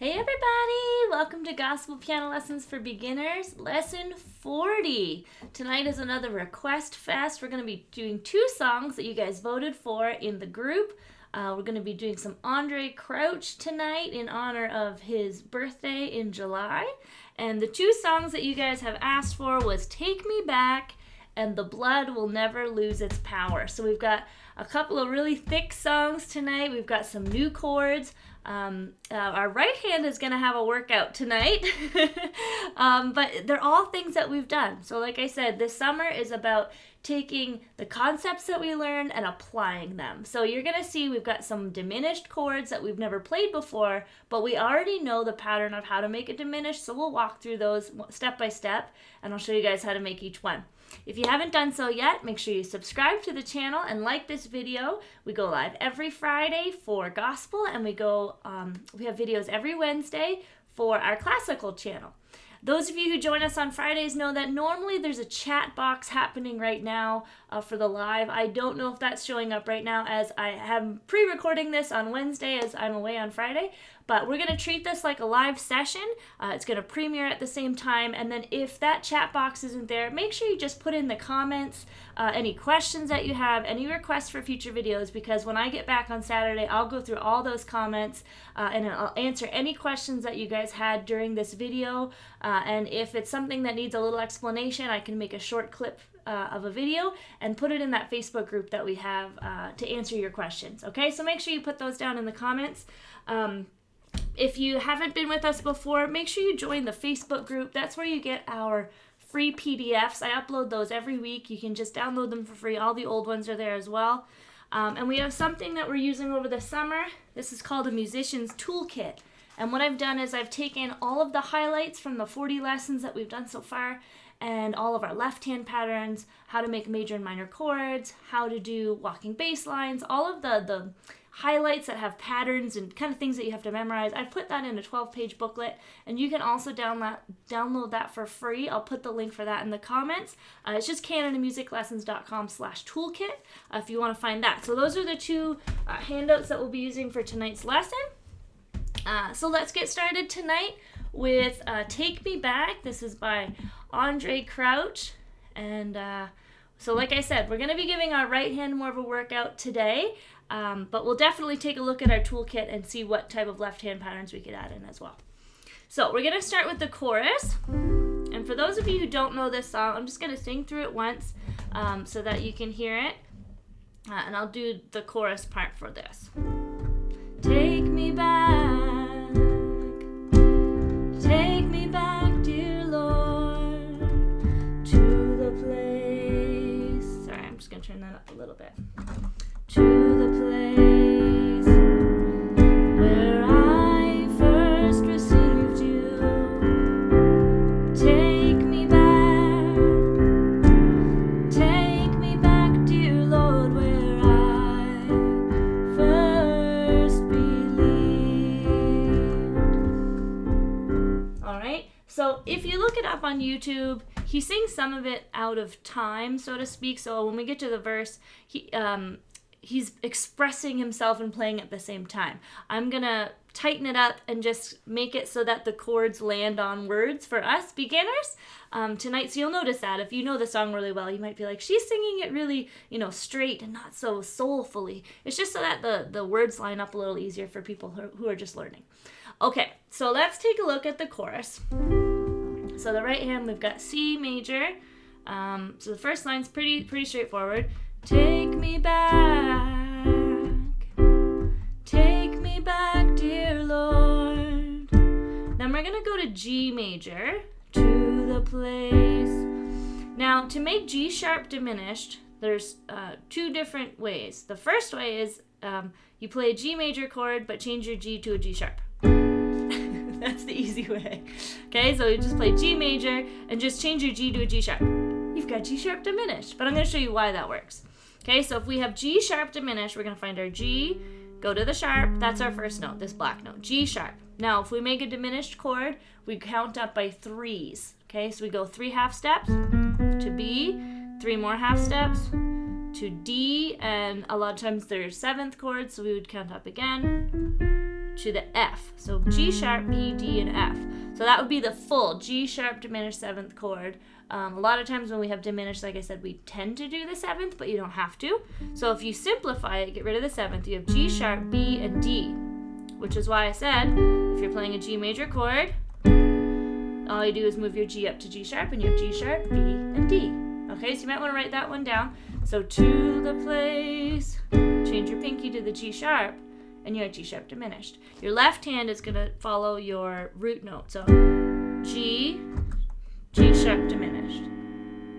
Hey everybody! Welcome to Gospel Piano Lessons for Beginners, Lesson 40. Tonight is another request fest. We're going to be doing two songs that you guys voted for in the group. We're going to be doing some Andraé Crouch tonight in honor of his birthday in July. And the two songs that you guys have asked for was Take Me Back and The Blood Will Never Lose Its Power. So we've got a couple of really thick songs tonight. We've got some new chords. Our right hand is going to have a workout tonight, but they're all things that we've done. So like I said, this summer is about taking the concepts that we learned and applying them. So you're going to see we've got some diminished chords that we've never played before, but we already know the pattern of how to make it diminished, so we'll walk through those step by step, and I'll show you guys how to make each one. If you haven't done so yet, make sure you subscribe to the channel and like this video. We go live every Friday for gospel, and we have videos every Wednesday for our classical channel. Those of you who join us on Fridays know that normally there's a chat box happening right now for the live. I don't know if that's showing up right now as I am pre-recording this on Wednesday as I'm away on Friday, but we're going to treat this like a live session. It's going to premiere at the same time, and then if that chat box isn't there, make sure you just put in the comments any questions that you have, any requests for future videos, because when I get back on Saturday, I'll go through all those comments and I'll answer any questions that you guys had during this video. And if it's something that needs a little explanation, I can make a short clip of a video and put it in that Facebook group that we have to answer your questions. Okay, so make sure you put those down in the comments. If you haven't been with us before, make sure you join the Facebook group. That's where you get our free PDFs. I upload those every week. You can just download them for free. All the old ones are there as well. And we have something that we're using over the summer. This is called a musician's toolkit. And what I've done is I've taken all of the highlights from the 40 lessons that we've done so far, and all of our left hand patterns, how to make major and minor chords, how to do walking bass lines, all of the highlights that have patterns and kind of things that you have to memorize. I've put that in a 12-page booklet, and you can also download that for free. I'll put the link for that in the comments. It's just canadamusiclessons.com/toolkit if you want to find that. So those are the two handouts that we'll be using for tonight's lesson. So let's get started tonight with Take Me Back. This is by Andraé Crouch. And so like I said, we're going to be giving our right hand more of a workout today, but we'll definitely take a look at our toolkit and see what type of left hand patterns we could add in as well. So we're going to start with the chorus. And for those of you who don't know this song, I'm just going to sing through it once so that you can hear it. And I'll do the chorus part for this. Take me back, dear Lord, to the place. Sorry, I'm just going to turn that up a little bit. To the place where I first received you. Take me back, dear Lord, where I first believed. All right, so if you look it up on YouTube, he sings some of it out of time, so to speak. So when we get to the verse, he's expressing himself and playing at the same time. I'm going to tighten it up and just make it so that the chords land on words for us beginners tonight. So you'll notice that if you know the song really well, you might be like, she's singing it really, straight and not so soulfully. It's just so that the words line up a little easier for people who are just learning. Okay, so let's take a look at the chorus. So the right hand, we've got C major. So the first line's pretty straightforward. Take me back, dear Lord. Then we're going to go to G major, to the place. Now, to make G sharp diminished, there's two different ways. The first way is you play a G major chord, but change your G to a G sharp. That's the easy way. Okay, so you just play G major and just change your G to a G sharp. You've got G sharp diminished, but I'm going to show you why that works. Okay, so if we have G sharp diminished, we're going to find our G, go to the sharp, that's our first note, this black note, G sharp. Now, if we make a diminished chord, we count up by threes. Okay, so we go 3 half steps to B, 3 more half steps to D, and a lot of times there's 7th chords, so we would count up again. to the F. So G sharp, B, D, and F. So that would be the full G sharp diminished 7th chord. A lot of times when we have diminished, like I said, we tend to do the 7th, but you don't have to. So if you simplify it, get rid of the 7th, you have G sharp, B, and D, which is why I said if you're playing a G major chord, all you do is move your G up to G sharp, and you have G sharp, B, and D. Okay, so you might want to write that one down. So to the place, change your pinky to the G sharp, and you have G sharp diminished. Your left hand is going to follow your root note. So G, G sharp diminished.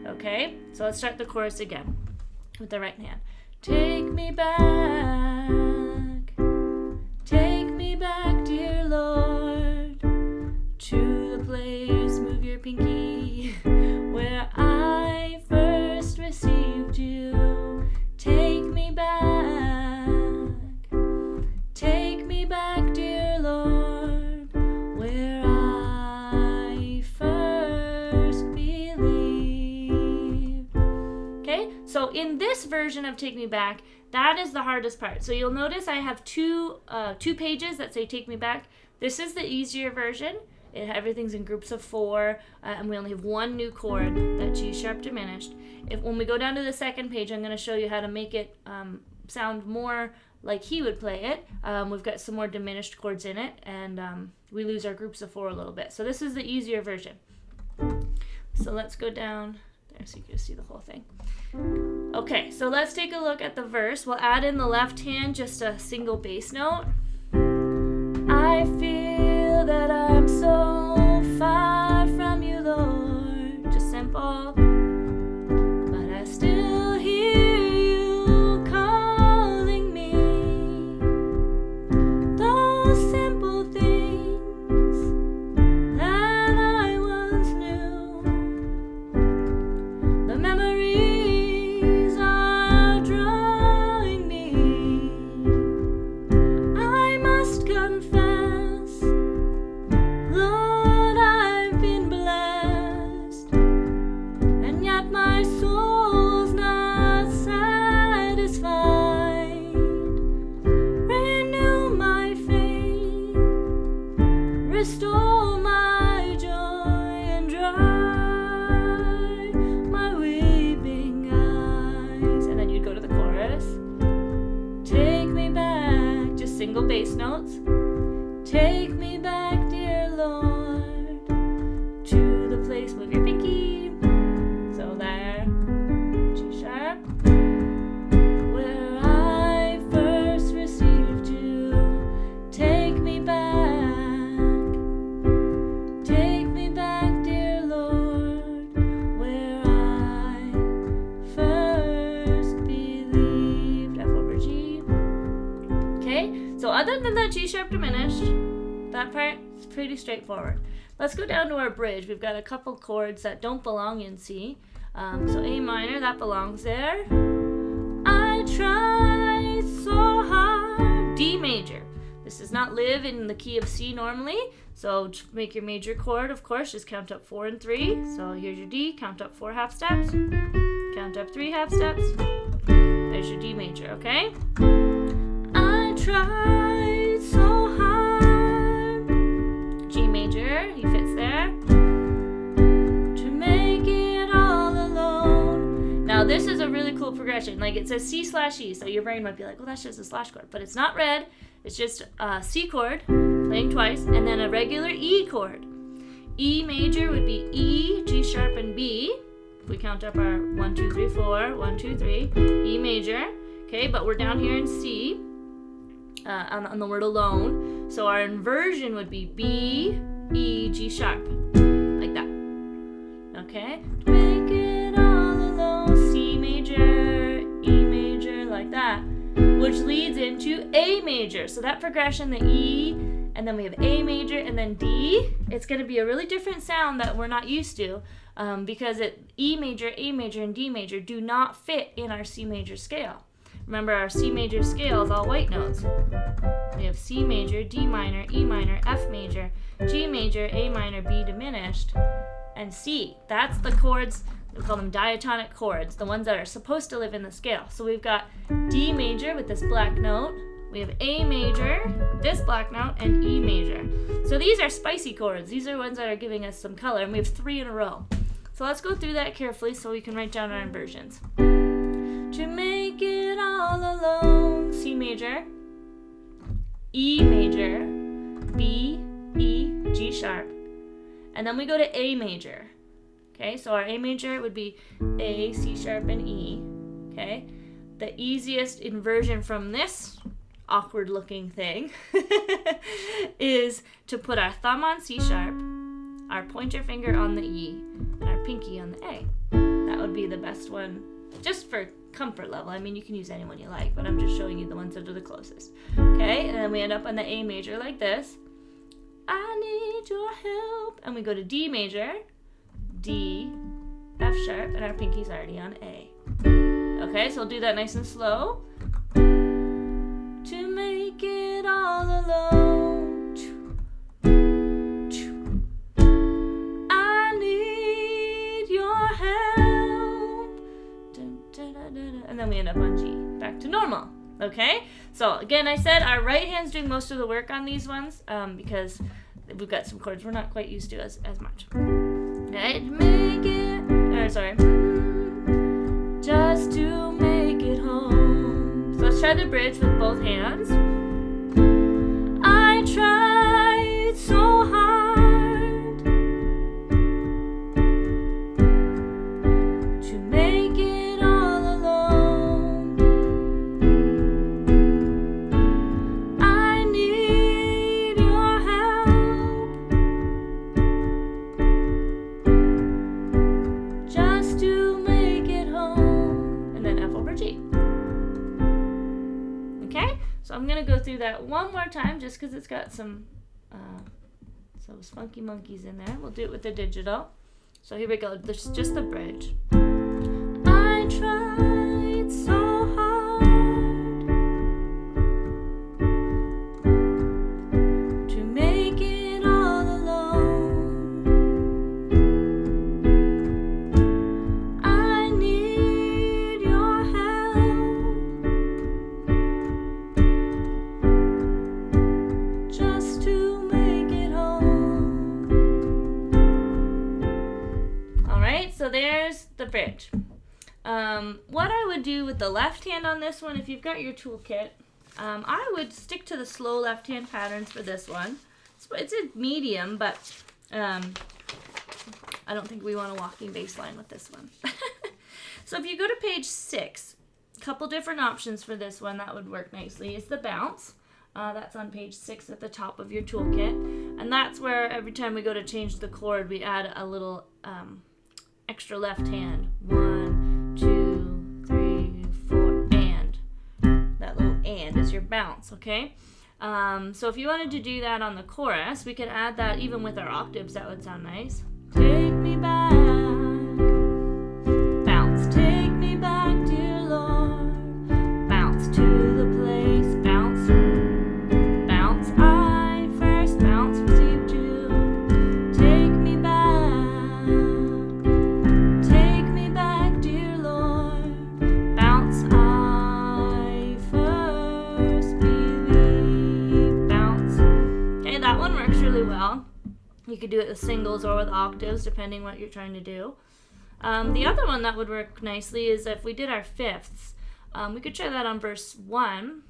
Okay, so let's start the chorus again with the right hand. Take me back, dear Lord, to the place, move your pinky, where I first received you. Take me back, dear Lord, where I first believed. Okay, so in this version of Take Me Back, that is the hardest part. So you'll notice I have two pages that say Take Me Back. This is the easier version. Everything's in groups of 4, and we only have one new chord, that G sharp diminished. When we go down to the second page, I'm going to show you how to make it sound more like he would play it. We've got some more diminished chords in it, and we lose our groups of 4 a little bit. So this is the easier version. So let's go down there so you can see the whole thing. Okay, so let's take a look at the verse. We'll add in the left hand just a single bass note. I feel that I'm so far from you, Lord. Just simple. But I still hear you calling me. Those simple things that I once knew. The memories are drawing me. I must confess, Lord, I've been blessed, and yet my soul's not satisfied. Renew my faith, restore my joy, and dry my weeping eyes. And then you'd go to the chorus. Take me back, just single bass notes. Take me back, dear Lord, to the place, move your pinky. So there, G sharp, where I first received you. Take me back, dear Lord, where I first believed. F over G. Okay, so other than that G sharp diminished, that part is pretty straightforward. Let's go down to our bridge. We've got a couple chords that don't belong in C. So A minor, that belongs there. I tried so hard. D major. This does not live in the key of C normally. So to make your major chord, of course, just count up 4 and 3. So here's your D, count up 4 half steps. Count up 3 half steps. There's your D major, okay? I tried so hard. G major, he fits there. To make it all alone. Now this is a really cool progression. Like it says C/E, so your brain might be like, well, that's just a slash chord. But it's not read. It's just a C chord, playing twice, and then a regular E chord. E major would be E, G sharp, and B. If we count up our 1, 2, 3, 4, 1, 2, 3, E major. Okay, but we're down here in C. On the word alone. So our inversion would be B, E, G sharp. Like that. Okay? Make it all alone. C major, E major, like that. Which leads into A major. So that progression, the E, and then we have A major, and then D. It's going to be a really different sound that we're not used to because E major, A major, and D major do not fit in our C major scale. Remember, our C major scale is all white notes. We have C major, D minor, E minor, F major, G major, A minor, B diminished, and C. That's the chords, we call them diatonic chords, the ones that are supposed to live in the scale. So we've got D major with this black note. we have A major, this black note, and E major. So these are spicy chords. These are ones that are giving us some color, and we have 3 in a row. So let's go through that carefully so we can write down our inversions. To make it all alone, C major, E major, B, E, G sharp, and then we go to A major. Okay, so our A major would be A, C sharp, and E. Okay, the easiest inversion from this awkward looking thing is to put our thumb on C sharp, our pointer finger on the E, and our pinky on the A. That would be the best one, just for comfort level. I mean, you can use any one you like, but I'm just showing you the ones that are the closest. Okay, and then we end up on the A major like this. I need your help. And we go to D major, D, F sharp, and our pinky's already on A. Okay, so we'll do that nice and slow. To make it all alone, I need your help. And then we end up on G, back to normal. Okay, so again, I said our right hand's doing most of the work on these ones because we've got some chords we're not quite used to as much. Okay, just to make it home. So let's try the bridge with both hands. I tried so hard to make it all alone. I need your help just to make it home. And then F over G. Okay, so I'm gonna go through that one more time just because it's got some those funky monkeys in there. We'll do it with the digital. So here we go. This is just the bridge. I tried so hard to make it all alone. I need your help just to make it home. All right, so there's the bridge. What I would do with the left hand on this one, if you've got your toolkit, I would stick to the slow left hand patterns for this one. It's a medium, but I don't think we want a walking bass line with this one. So if you go to page 6, a couple different options for this one that would work nicely is the bounce. That's on page 6 at the top of your toolkit. And that's where every time we go to change the chord, we add a little extra left hand. 1, 2, 3, 4, and. That little and is your bounce, okay? So if you wanted to do that on the chorus, we could add that even with our octaves. That would sound nice. Take me back, bounce, take me back, dear Lord, bounce to the place, bounce, bounce, I first bounce received you, take me back, dear Lord, bounce, I first believe, bounce. Okay, that one works really well. You could do it with singles or with octaves, depending what you're trying to do. The other one that would work nicely is if we did our fifths. We could try that on verse 1.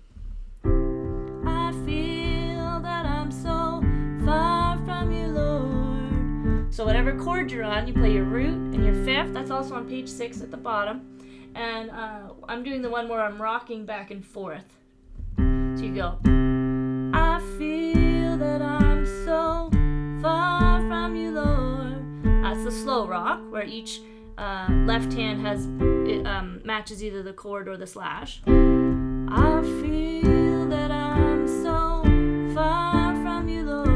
I feel that I'm so far from you, Lord. So whatever chord you're on, you play your root and your fifth. That's also on page 6 at the bottom. And I'm doing the one where I'm rocking back and forth. So you go, I feel that I'm so far from you, Lord. That's the slow rock, where each left hand has matches either the chord or the slash. I feel that I'm so far from you, Lord,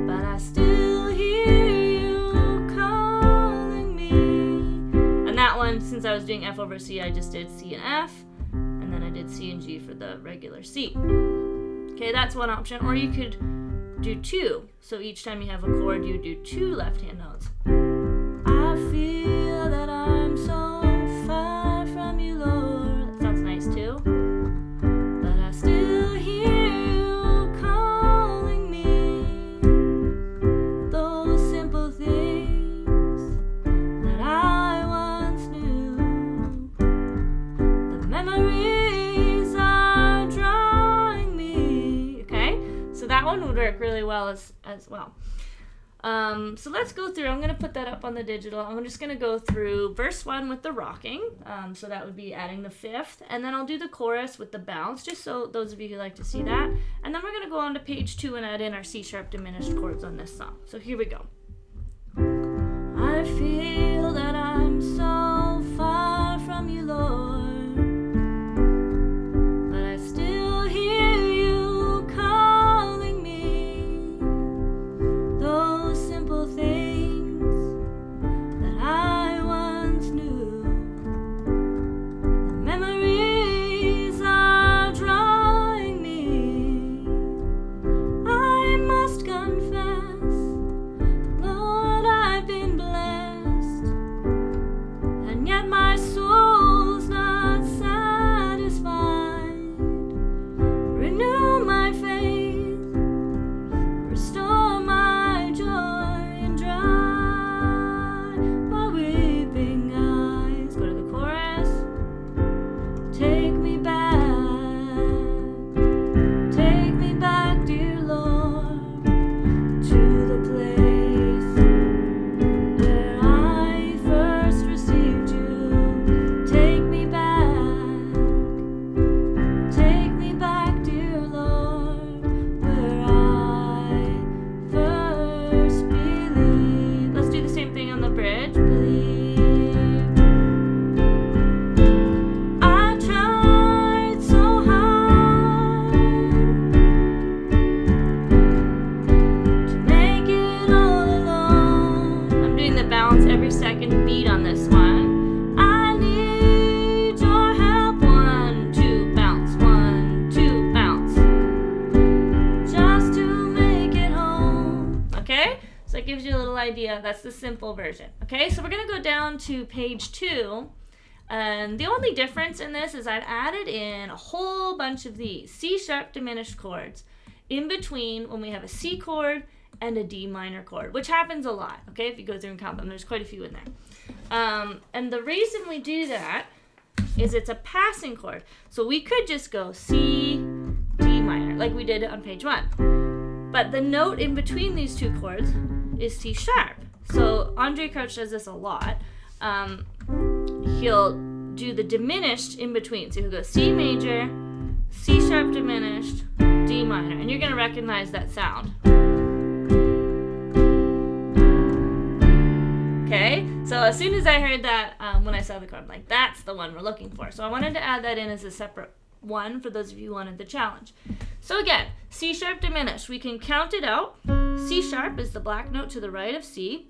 but I still hear you calling me. And that one, since I was doing F over C, I just did C and F, and then I did C and G for the regular C. Okay, that's one option. Or you could do 2. So each time you have a chord, you do 2 left-hand notes. I feel that I'm so far from you, Lord. That sounds nice too. that one would work really well as well. So let's go through. I'm going to put that up on the digital. I'm just going to go through verse 1 with the rocking. So that would be adding the 5th. And then I'll do the chorus with the bounce, just so those of you who like to see that. And then we're going to go on to page 2 and add in our C sharp diminished chords on this song. So here we go. I feel that I'm so far from you, Lord, but I still hear you calling me. Those simple things that I once knew, the memories are drawing me. I must confess, Lord, I've been blessed, and yet my soul's not satisfied. Renew my faith, restore my joy, and dry my weeping eyes. Go to the chorus. Take me back, dear Lord, to the place where I first received you. Take me back, dear Lord, where I first believed. Let's do the same thing on the bridge. Believe. I tried so hard to make it all alone. I'm doing the bounce every second beat on this one. I need your help. 1, 2, bounce. 1, 2, bounce. Just to make it home. Okay? So it gives you a little idea. That's the simple version. Okay? So we're going to go down to page 2. And the only difference in this is I've added in a whole bunch of these C sharp diminished chords in between when we have a C chord and a D minor chord, which happens a lot, okay? If you go through and count them, there's quite a few in there. And the reason we do that is it's a passing chord. So we could just go C, D minor, like we did on page 1. But the note in between these two chords is C sharp. So Andraé Crouch does this a lot. He'll do the diminished in between. So he'll go C major, C sharp diminished, D minor. And you're going to recognize that sound. Okay? So as soon as I heard that, when I saw the chord, I'm like, that's the one we're looking for. So I wanted to add that in as a separate one for those of you who wanted the challenge. So again, C sharp diminished. We can count it out. C sharp is the black note to the right of C.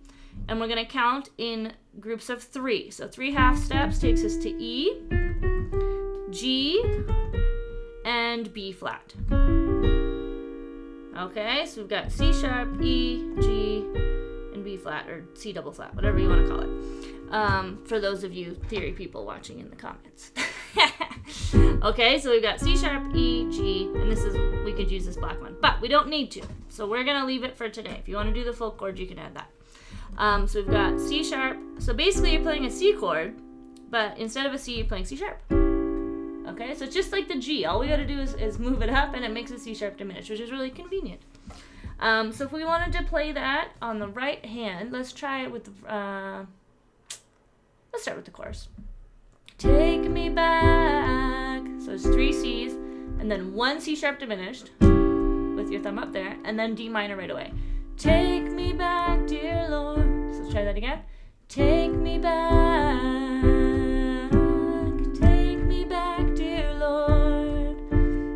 And we're going to count in groups of 3. So 3 half steps takes us to E, G, and B flat. Okay, so we've got C sharp, E, G, and B flat, or C double flat, whatever you want to call it. For those of you theory people watching in the comments. Okay, so we've got C sharp, E, G, and this is, we could use this black one, but we don't need to. So we're going to leave it for today. If you want to do the full chord, you can add that. So we've got C sharp. So basically you're playing a C chord, but instead of a C, you're playing C sharp. Okay, so it's just like the G. All we got to do is move it up, and it makes a C sharp diminished, which is really convenient. So if we wanted to play that on the right hand, let's try it with, let's start with the chorus. Take me back. So it's 3 C's, and then 1 C sharp diminished with your thumb up there, and then D minor right away. Take me back, dear Lord. So let's try that again. Take me back, dear Lord.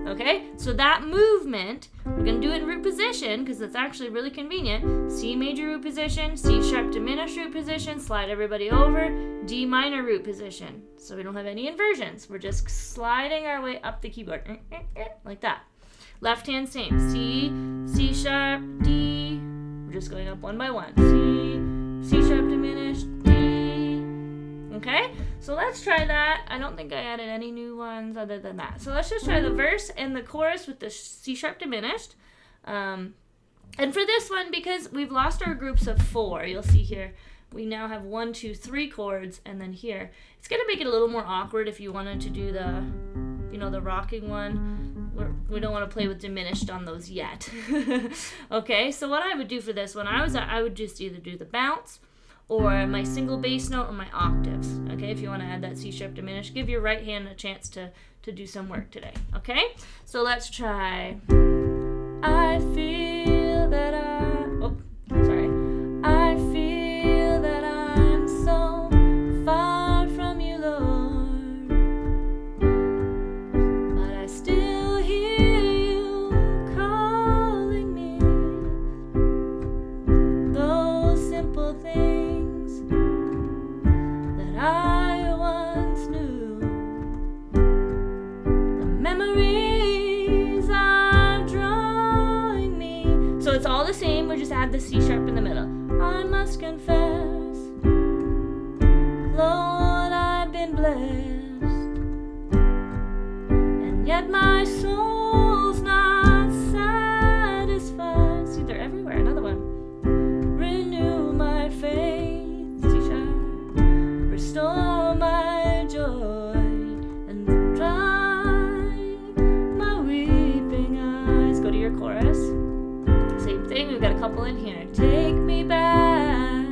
Okay, so that movement, we're going to do it in root position because it's actually really convenient. C major root position, C sharp diminished root position, slide everybody over, D minor root position. So we don't have any inversions. We're just sliding our way up the keyboard like that. Left hand same, C, C sharp, D. We're just going up one by one. C, C sharp diminished, D. Okay, so let's try that. I don't think I added any new ones other than that. So let's just try the verse and the chorus with the C sharp diminished. And for this one, because we've lost our groups of 4, you'll see here, we now have 1, 2, 3 chords, and then here. It's going to make it a little more awkward if you wanted to do the the rocking one. We don't want to play with diminished on those yet. Okay, so what I would do for this one, I would just either do the bounce or my single bass note or my octaves. Okay, if you want to add that C sharp diminished, give your right hand a chance to do some work today. Okay, so let's try. I feel that I feel that I'm so far from you, Lord, but I still hear you calling me. Those simple things that I once knew, the memories are drawing me. So it's all the same, we just add the C sharp in the middle. I must confess, Lord, I've been blessed, and yet my soul's not satisfied. See, they're everywhere. Another one. Renew my faith, C sharp, restore my joy, and dry my weeping eyes. Go to your chorus. Same thing, we've got a couple in here. Take me back,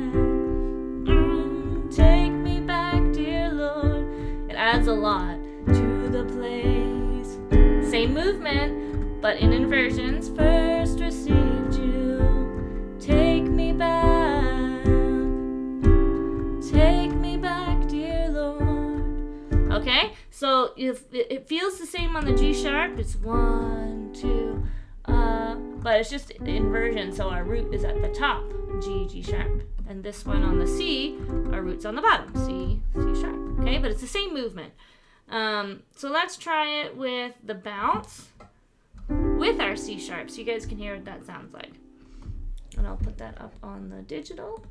take me back, dear Lord. It adds a lot to the place. Same movement, but in inversions. First received you. Take me back, dear Lord. Okay, so if it feels the same on the G sharp, it's 1, 2, but it's just inversion, so our root is at the top, G sharp. And this one on the C, our root's on the bottom, C sharp. Okay, but it's the same movement. So let's try it with the bounce with our C sharp, so you guys can hear what that sounds like. And I'll put that up on the digital.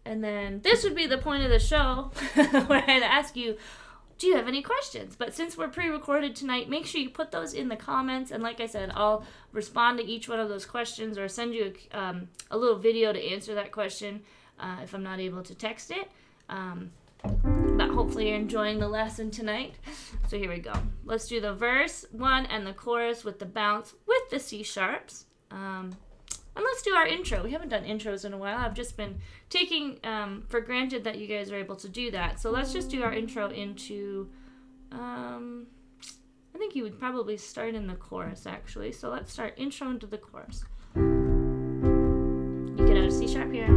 And then this would be the point of the show where I'd ask you, do you have any questions? But since we're pre-recorded tonight, make sure you put those in the comments. And like I said, I'll respond to each one of those questions or send you a little video to answer that question if I'm not able to text it. But hopefully you're enjoying the lesson tonight. So here we go. Let's do the verse 1 and the chorus with the bounce with the C sharps. And let's do our intro. We haven't done intros in a while. I've just been taking for granted that you guys are able to do that. So let's just do our intro into, I think you would probably start in the chorus, actually. So let's start intro into the chorus. You get out a C sharp here.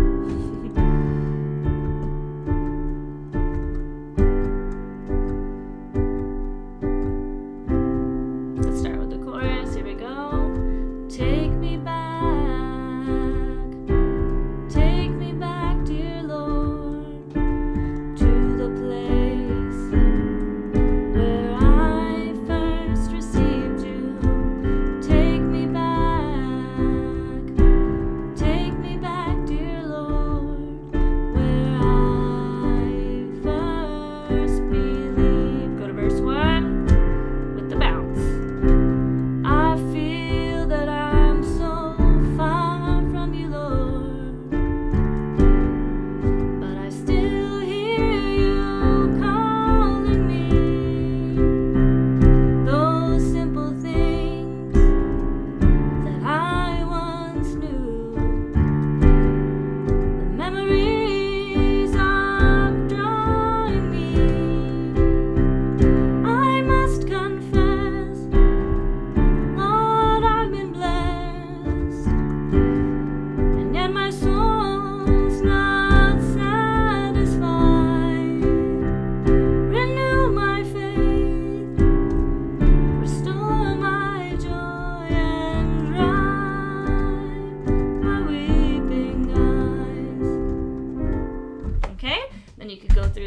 Let's start with the chorus. Here we go. Take me back.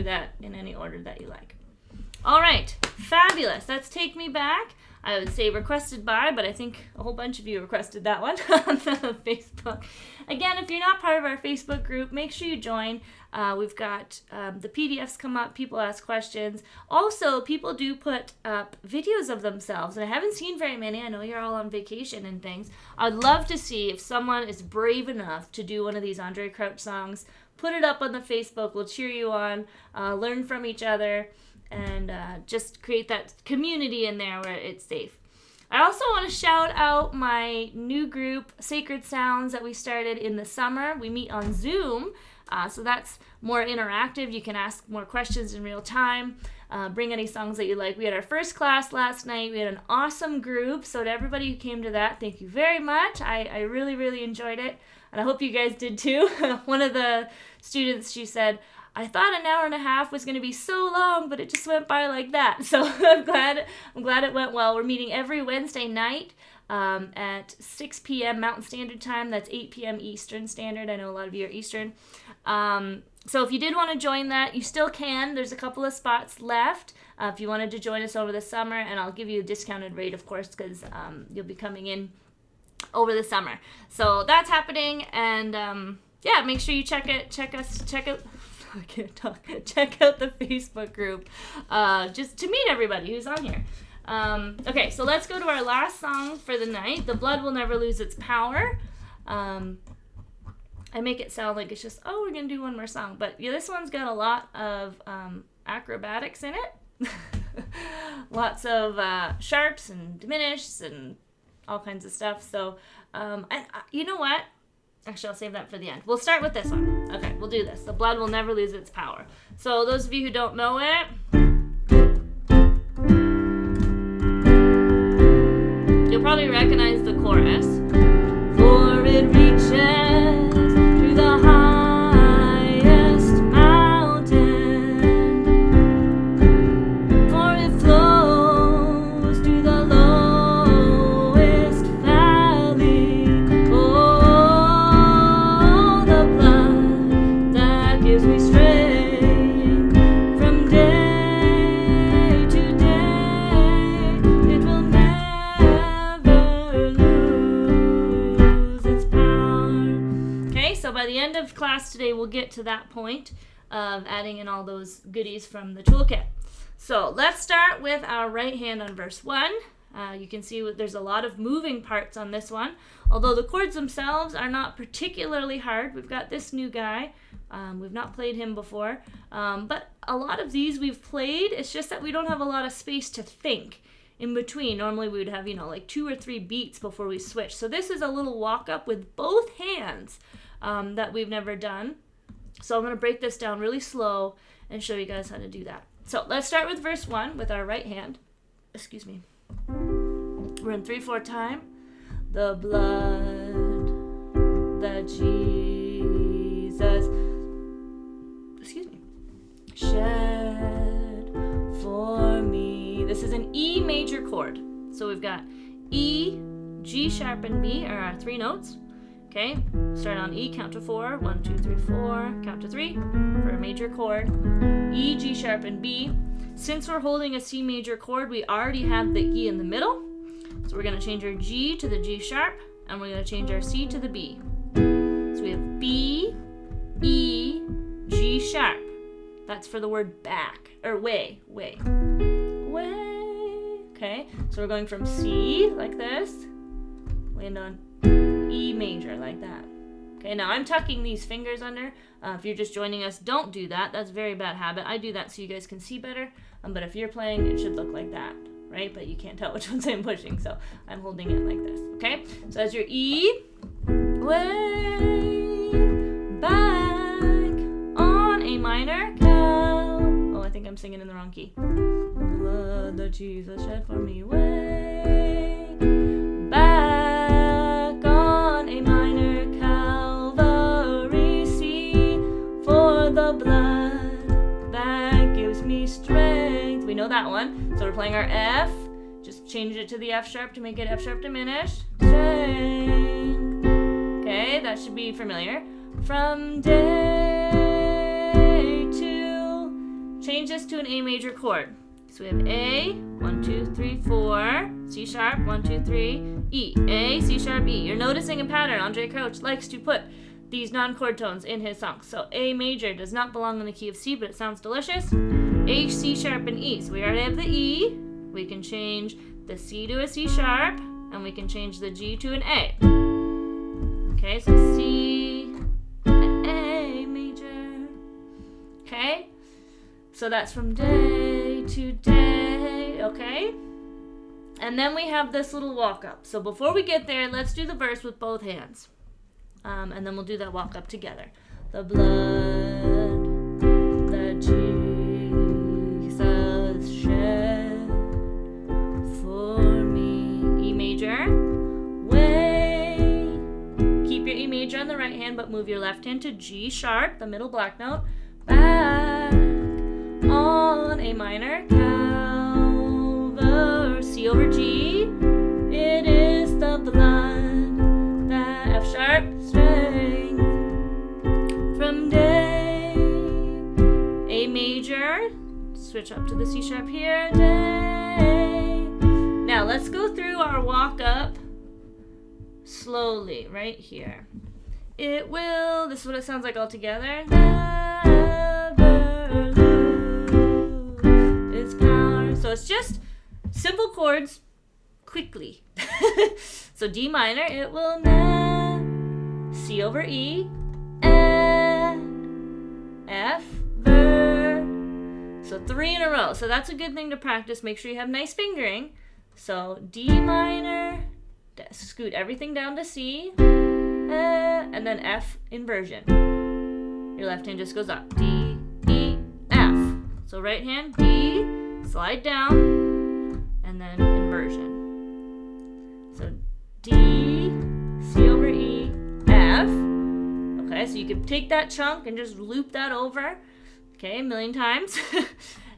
That in any order that you like. All right, fabulous. That's Take Me Back. I would say requested by, but I think a whole bunch of you requested that one on the Facebook. Again, if you're not part of our Facebook group, make sure you join. We've got the PDFs come up, people ask questions. Also, people do put up videos of themselves, and I haven't seen very many. I know you're all on vacation and things. I'd love to see if someone is brave enough to do one of these Andraé Crouch songs. Put it up on the Facebook. We'll cheer you on, learn from each other. just create that community in there where it's safe. I also want to shout out my new group, Sacred Sounds, that we started in the summer. We meet on Zoom, so that's more interactive. You can ask more questions in real time. Bring any songs that you like. We had our first class last night. We had an awesome group. So to everybody who came to that, thank you very much. I really, really enjoyed it. And I hope you guys did too. One of the students, she said, I thought an hour and a half was going to be so long, but it just went by like that. So I'm glad it went well. We're meeting every Wednesday night at 6 p.m. Mountain Standard Time. That's 8 p.m. Eastern Standard. I know a lot of you are Eastern. So if you did want to join that, you still can. There's a couple of spots left if you wanted to join us over the summer, and I'll give you a discounted rate, of course, because you'll be coming in over the summer. So that's happening, and yeah, make sure you check out. I can't talk. Check out the Facebook group, just to meet everybody who's on here. Okay, so let's go to our last song for the night. The Blood Will Never Lose Its Power. I make it sound like it's just, we're going to do one more song. But yeah, this one's got a lot of acrobatics in it. Lots of sharps and diminishes and all kinds of stuff. So, you know what? Actually, I'll save that for the end. We'll start with this one. Okay, we'll do this. The Blood Will Never Lose Its Power. So those of you who don't know it, you'll probably recognize the chorus. For it reaches to the highest mountain, for it flows to the lowest valley. Oh, the blood that gives me strength from day to day, it will never lose its power. Okay, so by the end of class today, we'll get to that point of adding in all those goodies from the toolkit. So let's start with our right hand on verse 1. You can see there's a lot of moving parts on this one. Although the chords themselves are not particularly hard. We've got this new guy. We've not played him before. But a lot of these we've played. It's just that we don't have a lot of space to think in between. Normally we would have, like 2 or 3 beats before we switch. So this is a little walk up with both hands that we've never done. So I'm going to break this down really slow and show you guys how to do that. So let's start with verse 1 with our right hand. Excuse me. We're in 3/4 time. The blood that Jesus, shed for me. This is an E major chord. So we've got E, G sharp, and B are our 3 notes. Okay, start on E, count to 4. 1, 2, 3, 4. Count to 3 for a major chord. E, G sharp, and B. Since we're holding a C major chord, we already have the E in the middle. So we're going to change our G to the G sharp, and we're going to change our C to the B. So we have B, E, G sharp. That's for the word back, or way. Okay, so we're going from C, like this, land on E major, like that. Okay, now I'm tucking these fingers under. If you're just joining us, don't do that. That's a very bad habit. I do that so you guys can see better. But if you're playing, it should look like that, right? But you can't tell which ones I'm pushing, so I'm holding it like this, okay? So that's your E, way back on A minor, Cal. Oh, I think I'm singing in the wrong key. Blood that Jesus shed for me, way back on A minor, Calvary, C, for the blood that gives me strength. We know that one. So we're playing our F. Just change it to the F sharp to make it F sharp diminished. Strength. Okay, that should be familiar. From day to, change this to an A major chord. So we have A, 1, 2, 3, 4, C sharp, 1, 2, 3, E. A, C sharp, E. You're noticing a pattern. Andraé Crouch likes to put these non-chord tones in his songs. So A major does not belong in the key of C, but it sounds delicious. H, C sharp, and E. So we already have the E. We can change the C to a C sharp, and we can change the G to an A. Okay, so C, A major. Okay, so that's from day today, okay? And then we have this little walk up. So before we get there, let's do the verse with both hands. And then we'll do that walk up together. The blood that Jesus shed for me. E major. Way. Keep your E major on the right hand, but move your left hand to G sharp, the middle black note. Back on A minor. Calvary. C over G. It is the blood that F sharp strength from day. A major. Switch up to the C sharp here. Day. Now let's go through our walk up slowly right here. It will, this is what it sounds like all together. Never lose its power. So it's just simple chords quickly. So D minor, it will never. C over E, F, ver. So 3 in a row. So that's a good thing to practice. Make sure you have nice fingering. So D minor, scoot everything down to C, and then F inversion. Your left hand just goes up. D, E, F. So right hand, D, slide down, and then inversion. So D, C over E, F. Okay, so you could take that chunk and just loop that over, okay, a million times.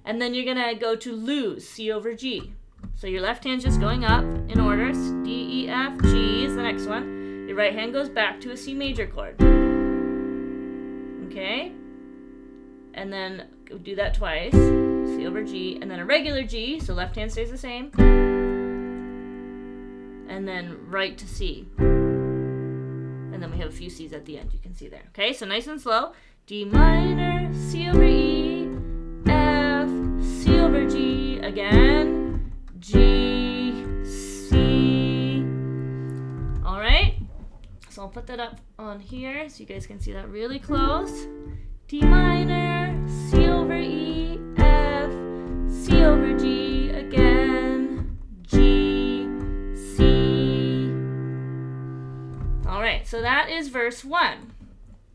And then you're gonna go to lose, C over G. So your left hand's just going up in order. D, E, F, G is the next one. Your right hand goes back to a C major chord. Okay? And then do that twice. C over G, and then a regular G, so left hand stays the same. And then right to C. And then we have a few C's at the end, you can see there. Okay, so nice and slow. D minor, C over E, F, C over G, again. G, C. All right. So I'll put that up on here so you guys can see that really close. D minor, C over E, F, C over G, again, G, C. All right, so that is verse 1.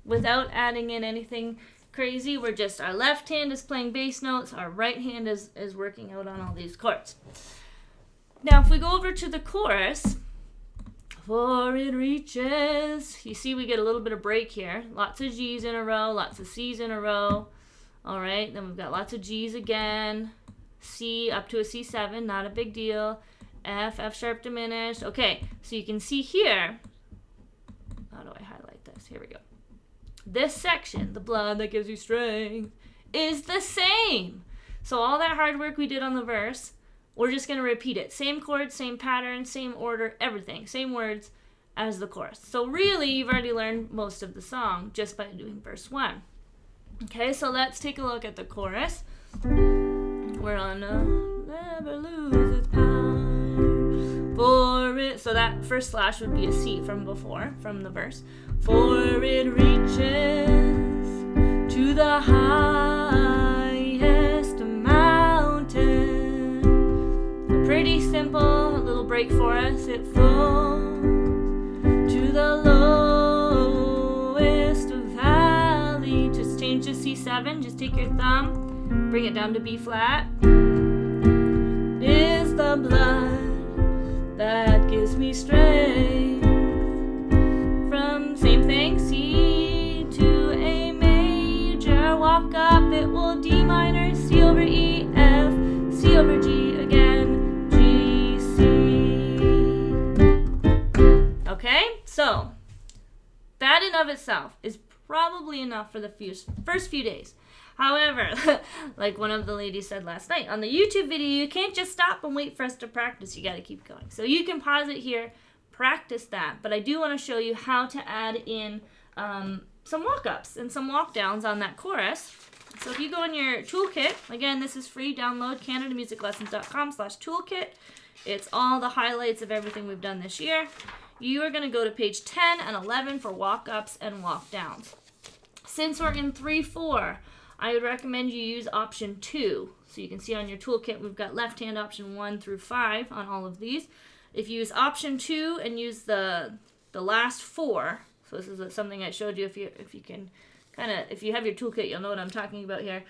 Without adding in anything crazy, we're just, our left hand is playing bass notes, our right hand is working out on all these chords. Now, if we go over to the chorus, for it reaches, you see we get a little bit of break here. Lots of G's in a row, lots of C's in a row. All right, then we've got lots of G's again. C up to a C7, not a big deal. F, F sharp diminished. Okay, so you can see here, how do I highlight this? Here we go. This section, the blood that gives you strength, is the same. So all that hard work we did on the verse, we're just going to repeat it. Same chords, same pattern, same order, everything. Same words as the chorus. So really, you've already learned most of the song just by doing verse 1. Okay, so let's take a look at the chorus. We're on never lose its power for it. So that first slash would be a C from before, from the verse. For it reaches to the highest mountain. Pretty simple, a little break for us. It flows to the lowest valley. Just change to C7. Just take your thumb, bring it down to B flat. Is the blood that gives me strength. From same thing, C to A major. Walk up, it will D minor, C over E, F, C over G again. Okay, so that in of itself is probably enough for the first few days. However, like one of the ladies said last night, on the YouTube video, you can't just stop and wait for us to practice. You got to keep going. So you can pause it here, practice that. But I do want to show you how to add in some walk-ups and some walk-downs on that chorus. So if you go in your toolkit, again, this is free, download CanadaMusicLessons.com/toolkit. It's all the highlights of everything we've done this year. You are going to go to page 10 and 11 for walk-ups and walk-downs. Since we're in 3-4, I would recommend you use option 2. So you can see on your toolkit we've got left hand option 1 through 5 on all of these. If you use option 2 and use the last 4, so this is something I showed you, if you can kind of, if you have your toolkit, you'll know what I'm talking about here.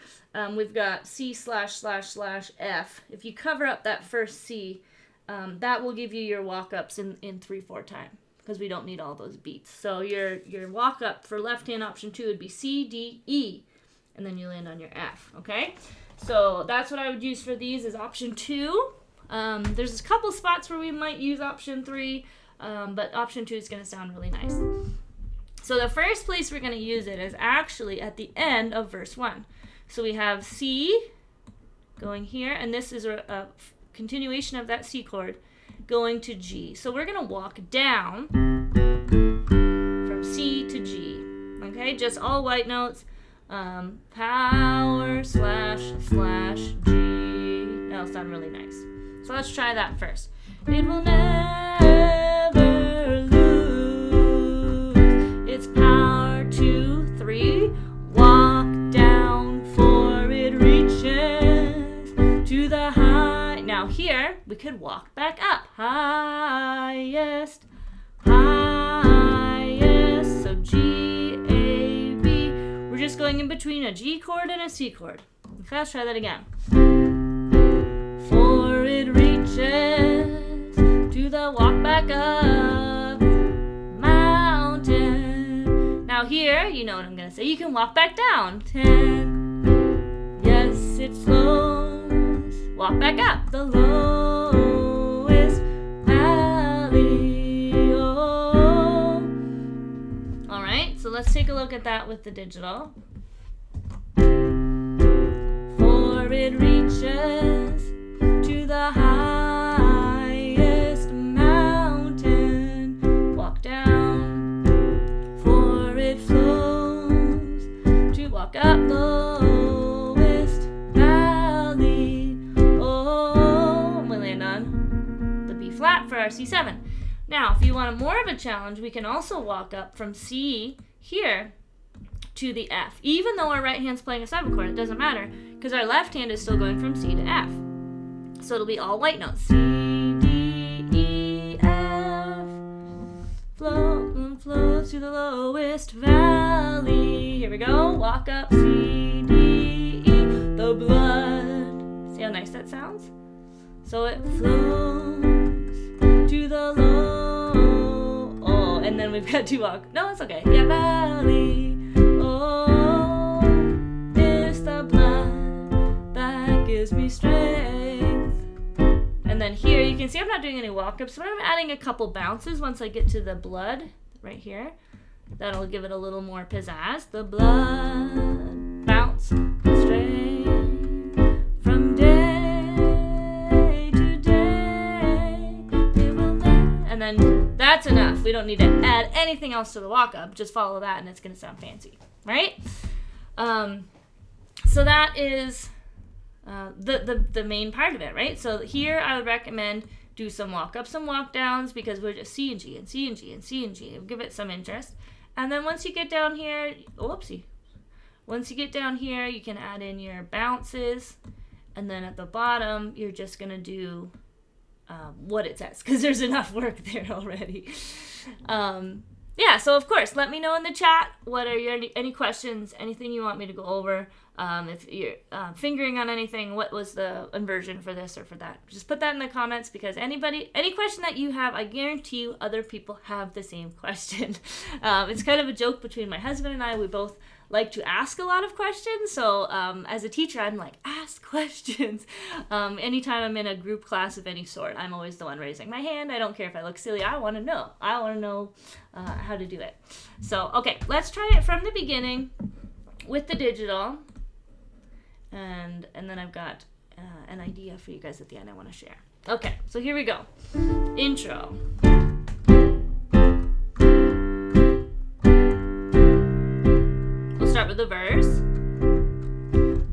We've got C///F. If you cover up that first C, that will give you your walk-ups in 3/4 time, because we don't need all those beats. So your walk-up for left-hand option 2 would be C, D, E, and then you land on your F, okay? So that's what I would use for these, is option 2. There's a couple spots where we might use option 3, but option 2 is going to sound really nice. So the first place we're going to use it is actually at the end of verse 1. So we have C going here, and this is a continuation of that C chord going to G. So we're going to walk down from C to G. Okay, just all white notes. Power // G. That'll sound really nice. So let's try that first. It will never lose its power, 2, 3. Walk down, for it reaches to the high. Now here, we could walk back up. Highest, highest. So G, A, B. We're just going in between a G chord and a C chord. Okay, let's try that again. For it reaches to the walk back up mountain. Now here, you know what I'm going to say. You can walk back down. 10. Yes, it flows. Walk back up the lowest valley. Oh. All right, so let's take a look at that with the digital. For it reaches to the highest mountain. Walk down, for it flows to walk up lowest valley. Oh, we land on the B flat for our C7. Now, if you want more of a challenge, we can also walk up from C here to the F. Even though our right hand's playing a 7 chord, it doesn't matter, because our left hand is still going from C to F. So it'll be all white notes. C, D, E, F. Flows to the lowest valley. Here we go. Walk up. C, D, E. The blood. See how nice that sounds? So it flows to the low. Oh, and then we've got to walk. No, it's okay. Yeah, valley. Oh, it's the blood that gives me strength. And then here, you can see I'm not doing any walk-ups, but I'm adding a couple bounces once I get to the blood right here. That'll give it a little more pizzazz. The blood bounce straight from day to day. And then that's enough. We don't need to add anything else to the walk-up. Just follow that and it's going to sound fancy, right? So that is the main part of it, right? So here I would recommend do some walk-ups, some walk-downs, because we're just C and G and C and G and C and G. It'll give it some interest. And then once you get down here, whoopsie. Once you get down here, you can add in your bounces. And then at the bottom, you're just going to do what it says, because there's enough work there already. Yeah, so of course, let me know in the chat what are your any questions, anything you want me to go over. If you're fingering on anything, what was the inversion for this or for that? Just put that in the comments, because any question that you have, I guarantee you other people have the same question. It's kind of a joke between my husband and I. We both like to ask a lot of questions. So as a teacher, I'm like, ask questions. Anytime I'm in a group class of any sort, I'm always the one raising my hand. I don't care if I look silly. I want to know. I want to know how to do it. So, okay, let's try it from the beginning with the digital. And then I've got an idea for you guys at the end I want to share. Okay, so here we go. Intro. We'll start with the verse.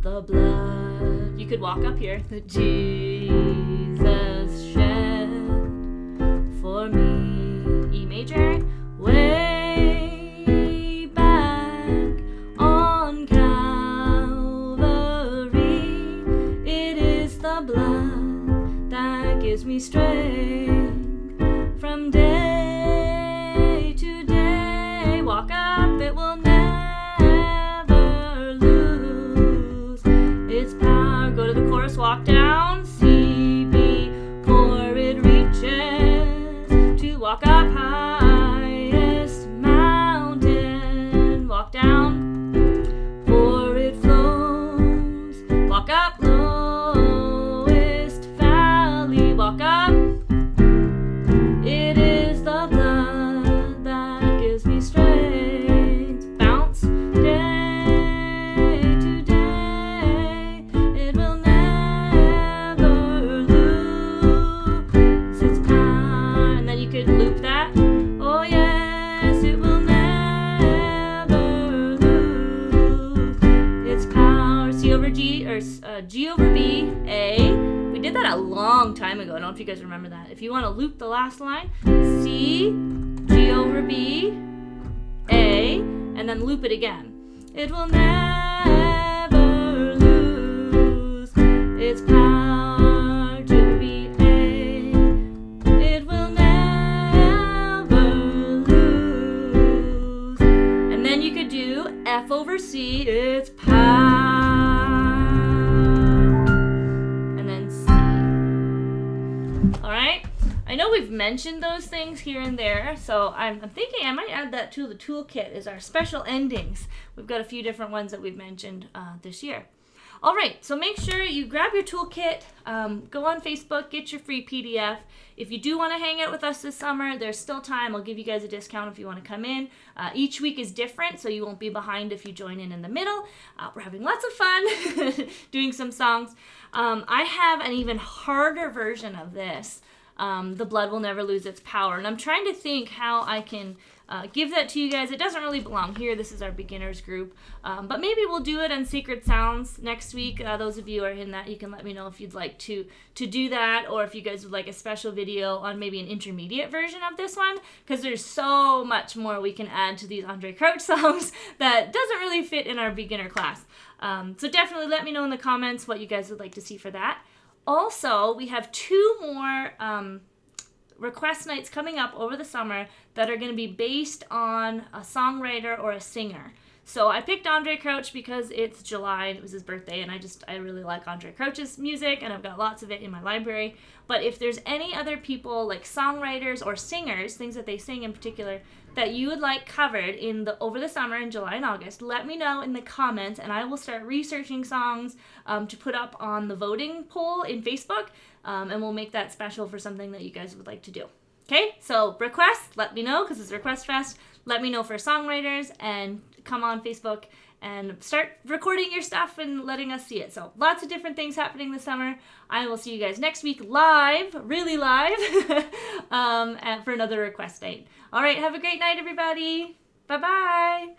The blood. You could walk up here. That Jesus shed for me. E major. Way back on Calvary. day to day. Walk up, it will never lose its power. Go to the chorus, walk down, C, B, for it reaches to walk up highest mountain. Walk down, for it flows. Walk up, lowest valley. Walk up, it is the blood that gives me strength. Bounce, day to day, it will never lose its power. And then you could loop that. Oh yes, it will never lose its power. C over G, or G over B, A. We did that a long time ago. I don't know if you guys remember that. If you want to loop the last line, C, G over B, A, and then loop it again. It will never lose its power. G over B, A. It will never lose. And then you could do F over C, its power. Alright, I know we've mentioned those things here and there, so I'm thinking I might add that to the toolkit as our special endings. We've got a few different ones that we've mentioned this year. Alright, so make sure you grab your toolkit, go on Facebook, get your free PDF. If you do want to hang out with us this summer, there's still time. I'll give you guys a discount if you want to come in. Each week is different, so you won't be behind if you join in the middle. We're having lots of fun doing some songs. I have an even harder version of this. The blood will never lose its power. And I'm trying to think how I can give that to you guys. It doesn't really belong here. This is our beginners group. But maybe we'll do it on Secret Sounds next week. Those of you who are in that, you can let me know if you'd like to do that, or if you guys would like a special video on maybe an intermediate version of this one, because there's so much more we can add to these Andraé Crouch songs that doesn't really fit in our beginner class. So definitely let me know in the comments what you guys would like to see for that. Also, we have 2 more request nights coming up over the summer that are going to be based on a songwriter or a singer. So I picked Andraé Crouch because it's July and it was his birthday, and I really like Andraé Crouch's music, and I've got lots of it in my library. But if there's any other people, like songwriters or singers, things that they sing in particular, that you would like covered over the summer in July and August, let me know in the comments, and I will start researching songs to put up on the voting poll in Facebook, and we'll make that special for something that you guys would like to do. Okay, so requests, let me know, because it's Request Fest. Let me know for songwriters, and come on Facebook and start recording your stuff and letting us see it. So lots of different things happening this summer. I will see you guys next week live, really live, for another request night. All right, have a great night, everybody. Bye-bye.